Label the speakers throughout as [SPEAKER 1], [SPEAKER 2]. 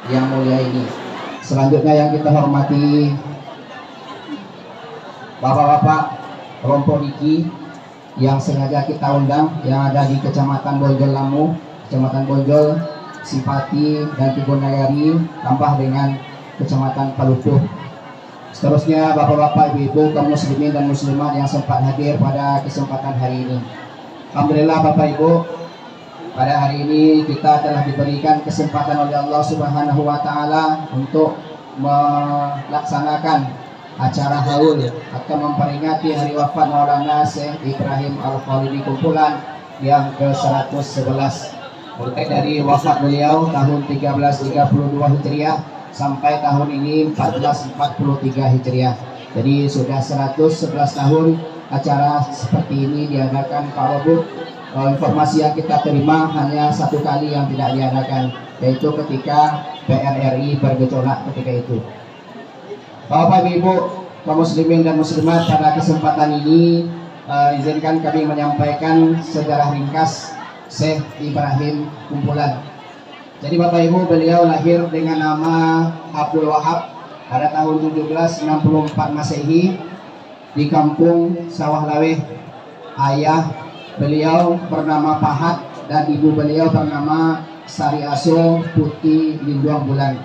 [SPEAKER 1] yang mulia ini. Selanjutnya yang kita hormati Bapak-bapak kelompok Diki yang sengaja kita undang, yang ada di Kecamatan Bonjol Lamu, Kecamatan Bonjol, Sipati, dan Tigonagari, tambah dengan Kecamatan Palupuh. Seterusnya Bapak-bapak, Ibu-ibu, kaum muslimin dan muslimat yang sempat hadir pada kesempatan hari ini. Alhamdulillah Bapak Ibu, pada hari ini kita telah diberikan kesempatan oleh Allah Subhanahu wa Ta'ala untuk melaksanakan acara haul atau memperingati hari wafat Maulana Syekh Ibrahim Al-Khalidi Kumpulan yang ke-111. Mulai dari wafat beliau tahun 1332 Hijriah sampai tahun ini 1443 Hijriah. Jadi sudah 111 tahun acara seperti ini diadakan Pak Wabud. Informasi yang kita terima hanya satu kali yang tidak diadakan, yaitu ketika PRRI bergejolak ketika itu. Bapak Ibu kaum muslimin dan muslimat, pada kesempatan ini izinkan kami menyampaikan sejarah ringkas Syekh Ibrahim Kumpulan. Jadi Bapak Ibu, beliau lahir dengan nama Abdul Wahab pada tahun 1764 Masehi di kampung Sawah Laweh. Ayah beliau bernama Pahat dan ibu beliau bernama Sari Aso Putih Linduang Bulan.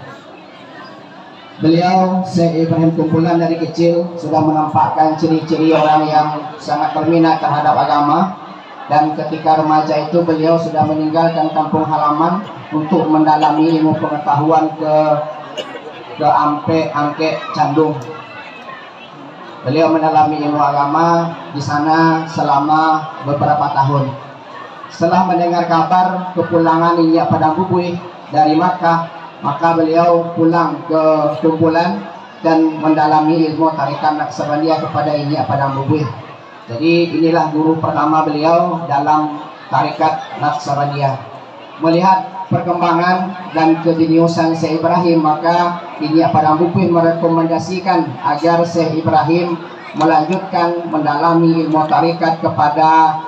[SPEAKER 1] Beliau Syekh Ibrahim Kumpulan dari kecil sudah menampakkan ciri-ciri orang yang sangat berminat terhadap agama, dan ketika remaja itu beliau sudah meninggalkan kampung halaman untuk mendalami ilmu pengetahuan ke Ampe, Angke, Candung. Beliau mendalami ilmu agama di sana selama beberapa tahun. Setelah mendengar kabar kepulangan Nyiak Padang Bubuih dari Makkah, maka beliau pulang ke Kumpulan dan mendalami ilmu tarikan Naqsabandiyah kepada Nyiak Padang Bubuih. Jadi inilah guru pertama beliau dalam tarikat Naqsabandiyah. Melihat perkembangan dan kejeniusan Syekh Ibrahim, maka Nyiak Padang Bubuih merekomendasikan agar Syekh Ibrahim melanjutkan mendalami ilmu tarikat kepada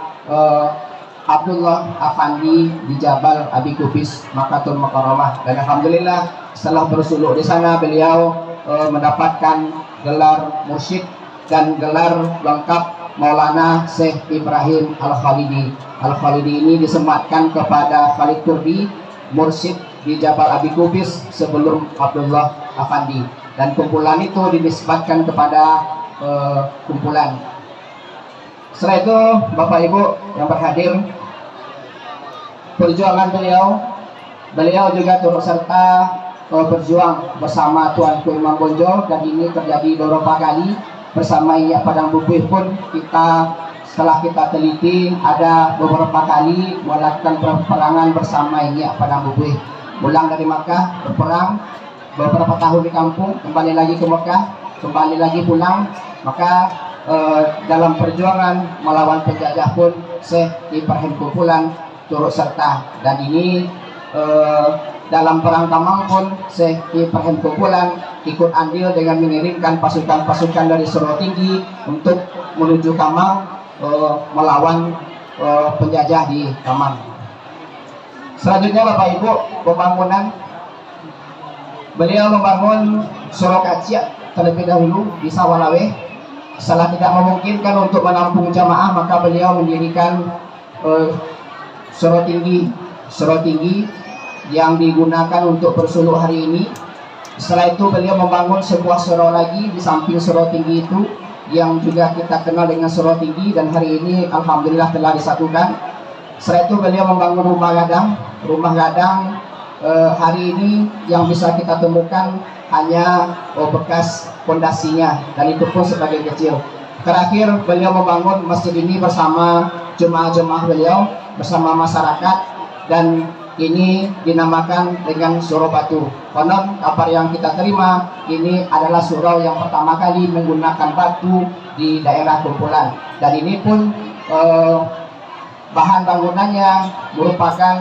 [SPEAKER 1] Abdullah Afandi di Jabal Abi Kubis, Makatul Mukarramah. Dan alhamdulillah setelah bersuluk di sana beliau mendapatkan gelar mursyid dan gelar lengkap Maulana Syekh Ibrahim Al-Khalidi. Al-Khalidi ini disematkan kepada Khalid Kurdi, mursyid di Jabal Abi Kubis sebelum Abdullah Afandi, dan kumpulan itu dinisbatkan kepada Kumpulan. Setelah itu Bapak Ibu yang berhadir, perjuangan beliau juga turut serta berjuang bersama Tuanku Imam Bonjol, dan ini terjadi beberapa kali. Bersama Nyiak Padang Bubuih pun setelah kita teliti ada beberapa kali melakukan peperangan bersama Nyiak Padang Bubuih. Pulang dari Makkah berperang beberapa tahun di kampung, kembali lagi ke Makkah, kembali lagi pulang. Maka dalam perjuangan melawan penjajah pun Syekh Ibrahim Kumpulan turut serta, dan ini dalam perang Tamang pun Syekh Ibrahim Kumpulan ikut andil dengan mengirimkan pasukan-pasukan dari Suro Tinggi untuk menuju Tamang melawan penjajah di Tamang. Selanjutnya Bapak Ibu, pembangunan beliau membangun Suro Kaciak terlebih dahulu di Sawah Laweh. Setelah tidak memungkinkan untuk menampung jamaah, maka beliau mendirikan Suro Tinggi yang digunakan untuk bersuluk hari ini. Setelah itu beliau membangun sebuah suro lagi di samping Suro Tinggi itu, yang juga kita kenal dengan Suro Tinggi, dan hari ini alhamdulillah telah disatukan. Setelah itu beliau membangun rumah gadang. Hari ini yang bisa kita temukan hanya bekas pondasinya, dan itu pun sebagai kecil. Terakhir beliau membangun masjid ini bersama jemaah-jemaah beliau, bersama masyarakat, dan ini dinamakan dengan Surau Batu. Konon kabar yang kita terima, ini adalah surau yang pertama kali menggunakan batu di daerah Kumpulan, dan ini pun bahan bangunannya merupakan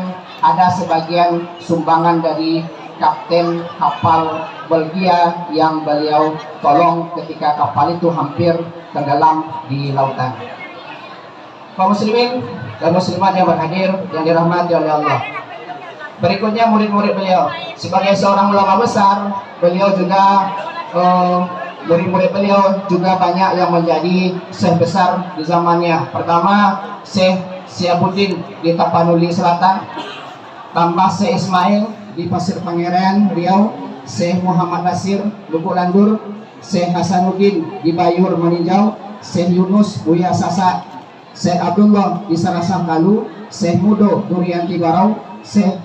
[SPEAKER 1] ada sebagian sumbangan dari kapten kapal Belgia yang beliau tolong ketika kapal itu hampir tenggelam di lautan. Kaum muslimin dan muslimat yang berhadir yang dirahmati oleh Allah, Berikutnya murid-murid beliau. Sebagai seorang ulama besar, beliau juga murid-murid beliau juga banyak yang menjadi syekh besar di zamannya. Pertama, Syekh Syiabuddin di Tapanuli Selatan, tambah Syekh Ismail di Pasir Pangeran Riau, Syekh Muhammad Nasir Lubuk Landur, Syekh Hasanuddin di Bayur Meninjau, Syekh Yunus Buya Sasa, Syekh Abdullah di Sarasah Kalu, Syekh Mudo Durian Tibarau, Syekh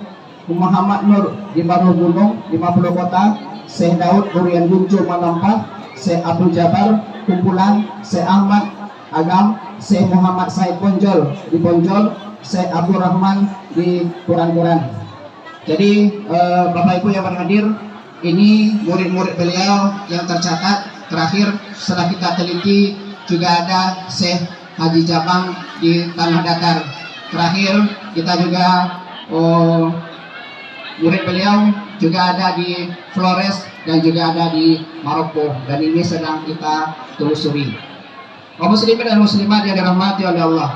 [SPEAKER 1] Muhammad Nur di Baru Gunung 50 Kota, Syekh Daud Durian Guncu Malampah, Syekh Abdul Jabar Kumpulan, Syekh Ahmad Agam, Syekh Muhammad Said Ponjol di Ponjol, Syekh Abdul Rahman di Kuran-Kuran. Jadi Bapak Ibu yang berhadir, ini murid-murid beliau yang tercatat. Terakhir setelah kita teliti juga ada Syekh Haji Jabang di Tanah Datar. Terakhir kita juga murid beliau juga ada di Flores dan juga ada di Maroko, dan ini sedang kita telusuri. Kaum muslimin dan muslimat yang dirahmati oleh Allah,